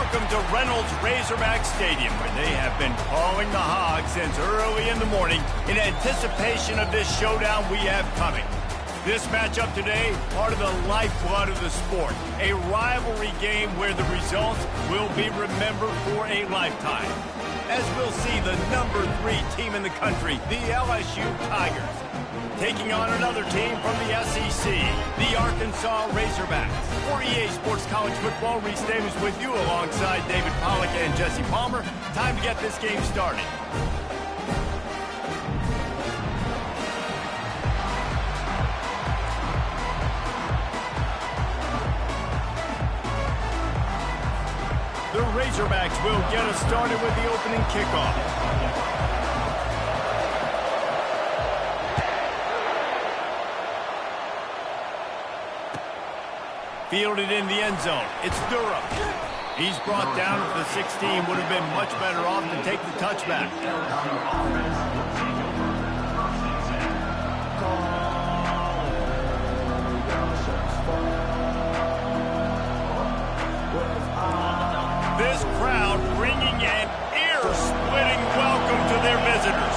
welcome to Reynolds Razorback Stadium, where they have been calling the Hogs since early in the morning in anticipation of this showdown we have coming. This matchup today, part of the lifeblood of the sport, a rivalry game where the results will be remembered for a lifetime. As we'll see the number 3 team in the country, the LSU Tigers, taking on another team from the SEC, the Arkansas Razorbacks. For EA Sports College Football, Reese Davis with you alongside David Pollack and Jesse Palmer. Time to get this game started. The Razorbacks will get us started with the opening kickoff. Fielded in the end zone. It's Durham. He's brought down at the 16. Would have been much better off to take the touchback. This crowd bringing an ear-splitting welcome to their visitors.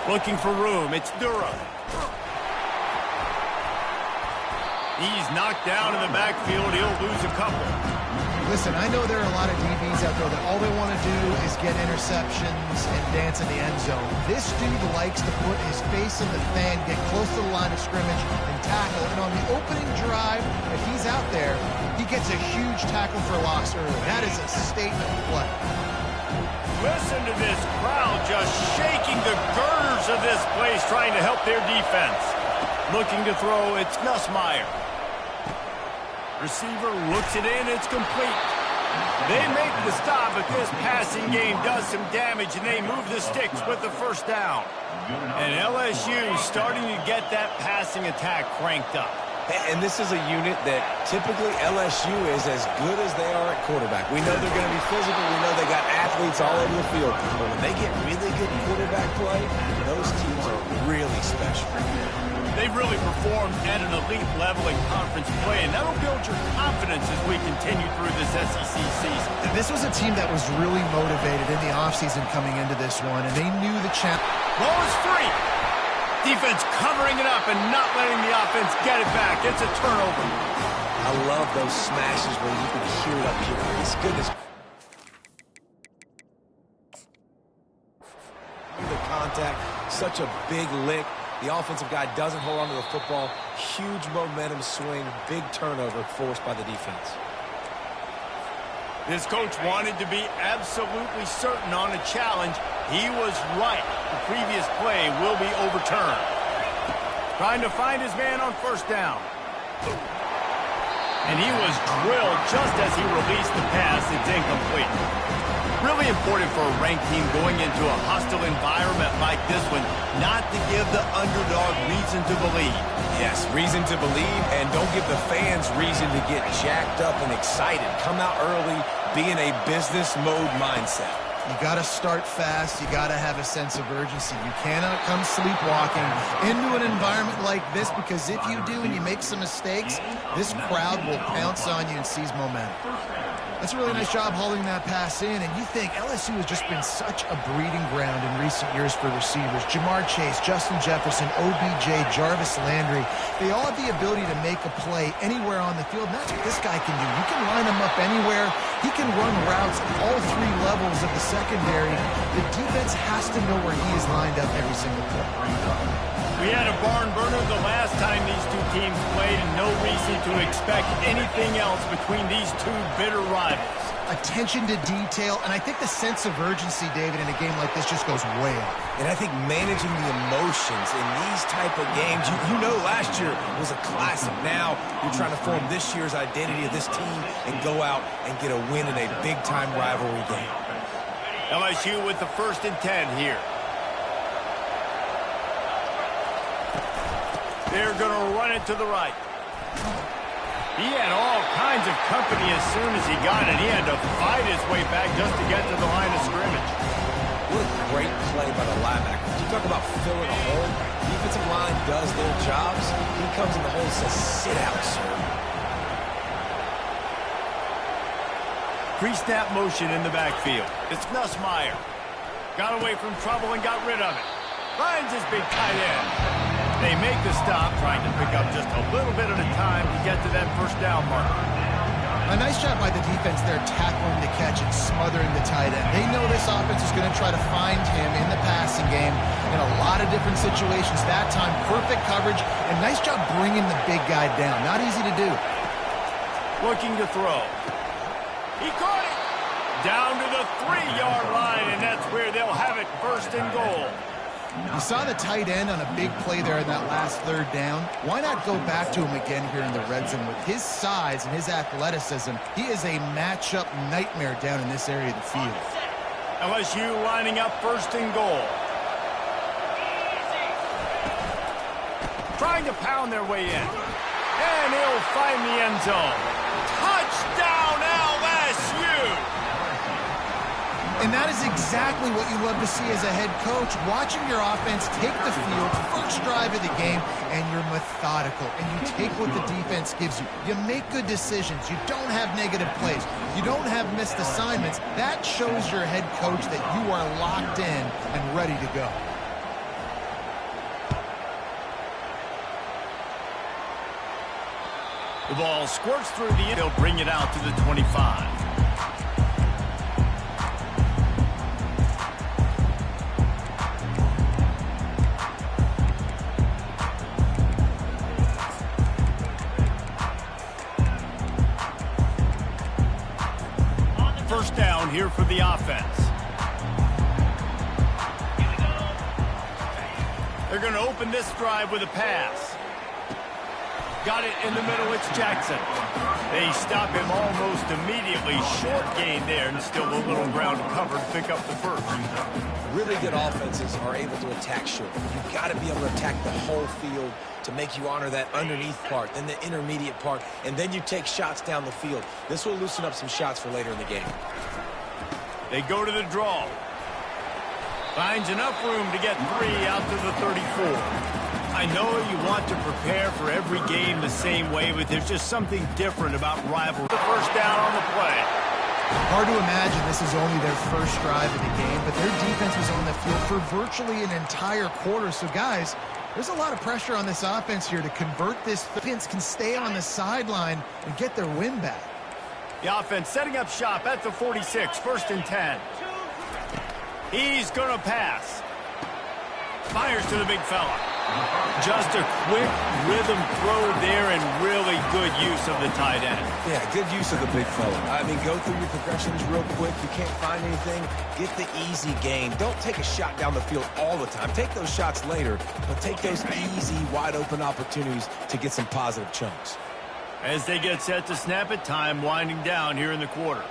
Looking for room, it's Durham. He's knocked down in the backfield. He'll lose a couple. Listen, I know there are a lot of DBs out there that all they want to do is get interceptions and dance in the end zone. This dude likes to put his face in the fan, get close to the line of scrimmage, and tackle. And on the opening drive, if he's out there, he gets a huge tackle for loss early. That is a statement play. Listen to this crowd just shaking the girders of this place, trying to help their defense. Looking to throw, it's Nussmeier. Receiver looks it in, it's complete. They make the stop, but this passing game does some damage, and they move the sticks with the first down. And LSU starting to get that passing attack cranked up. And this is a unit that typically LSU is as good as they are at quarterback. We know they're going to be physical. We know they got athletes all over the field. But when they get really good quarterback play, those teams are really special. They've really performed at an elite level in conference play, and that'll build your confidence as we continue through this SEC season. This was a team that was really motivated in the offseason coming into this one, and they knew the champ. Ball is free. Defense covering it up and not letting the offense get it back. It's a turnover. I love those smashes where you can hear it up here. It's goodness. The contact, such a big lick. The offensive guy doesn't hold on to the football. Huge momentum swing, big turnover forced by the defense. This coach wanted to be absolutely certain on a challenge. He was right. The previous play will be overturned. Trying to find his man on first down. And he was drilled just as he released the pass. It's incomplete. Really important for a ranked team going into a hostile environment like this one, not to give the underdog reason to believe. Yes, reason to believe, and don't give the fans reason to get jacked up and excited. Come out early, be in a business mode mindset. You got to start fast. You got to have a sense of urgency. You cannot come sleepwalking into an environment like this, because if you do and you make some mistakes, this crowd will pounce on you and seize momentum. That's a really nice job holding that pass in, and you think LSU has just been such a breeding ground in recent years for receivers. Jamar Chase, Justin Jefferson, OBJ, Jarvis Landry, they all have the ability to make a play anywhere on the field, and that's what this guy can do. You can line him up anywhere. He can run routes at all 3 levels of the secondary. The defense has to know where he is lined up every single play. We had a barn burner the last time these two teams played, and no reason to expect anything else between these two bitter rivals. Attention to detail, and I think the sense of urgency, David, in a game like this just goes way up. And I think managing the emotions in these type of games, you know last year was a classic. Now you're trying to form this year's identity of this team and go out and get a win in a big-time rivalry game. LSU with the 1st and 10 here. They're going to run it to the right. He had all kinds of company as soon as he got it. He had to fight his way back just to get to the line of scrimmage. What a great play by the linebacker. You talk about filling a hole. Defensive line does their jobs. He comes in the hole and says, sit out, sir. Pre-snap motion in the backfield. It's Nussmeier. Got away from trouble and got rid of it. Finds his big tight end. They make the stop, trying to pick up just a little bit at a time to get to that first down marker. A nice job by the defense there, tackling the catch and smothering the tight end. They know this offense is going to try to find him in the passing game in a lot of different situations. That time, perfect coverage, and nice job bringing the big guy down. Not easy to do. Looking to throw. He caught it! Down to the 3-yard line, and that's where they'll have it, first and goal. You saw the tight end on a big play there in that last third down. Why not go back to him again here in the red zone? With his size and his athleticism, he is a matchup nightmare down in this area of the field. LSU lining up first and goal. Trying to pound their way in. And he'll find the end zone. Touchdown, LSU! And that is exactly what you love to see as a head coach, watching your offense take the field, first drive of the game, and you're methodical, and you take what the defense gives you. You make good decisions. You don't have negative plays. You don't have missed assignments. That shows your head coach that you are locked in and ready to go. The ball squirts through the end. They'll bring it out to the 25. First down here for the offense. They're going to open this drive with a pass. Got it in the middle. It's Jackson. They stop him almost immediately. Short gain there, and still a little ground covered. Pick up the first. Really good offenses are able to attack short. You've got to be able to attack the whole field to make you honor that underneath part, then the intermediate part, and then you take shots down the field. This will loosen up some shots for later in the game. They go to the draw. Finds enough room to get 3 out to the 34. I know you want to prepare for every game the same way, but there's just something different about rivalry. The first down on the play. Hard to imagine this is only their first drive of the game, but their defense was on the field for virtually an entire quarter. So, guys, there's a lot of pressure on this offense here to convert this. Defense can stay on the sideline and get their win back. The offense setting up shop at the 46, first and 10. He's going to pass. Fires to the big fella. Just a quick rhythm throw there and really good use of the tight end. Yeah, good use of the big fella. I mean, go through your progressions real quick. You can't find anything, get the easy gain. Don't take a shot down the field all the time. Take those shots later, but take those easy, wide-open opportunities to get some positive chunks. As they get set to snap it, time winding down here in the quarter.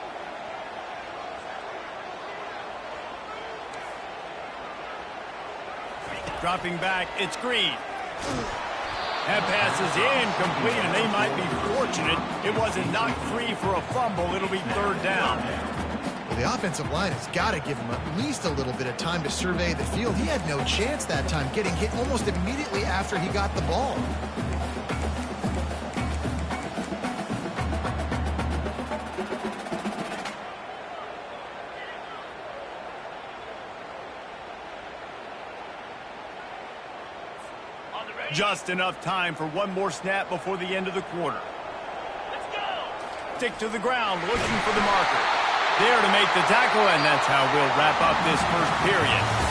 Dropping back, it's Green. That pass is incomplete, and they might be fortunate it wasn't knocked free for a fumble. It'll be third down. Well, the offensive line has got to give him at least a little bit of time to survey the field. He had no chance that time, getting hit almost immediately after he got the ball. Just enough time for one more snap before the end of the quarter. Let's go. Stick to the ground, looking for the marker. There to make the tackle, and that's how we'll wrap up this first period.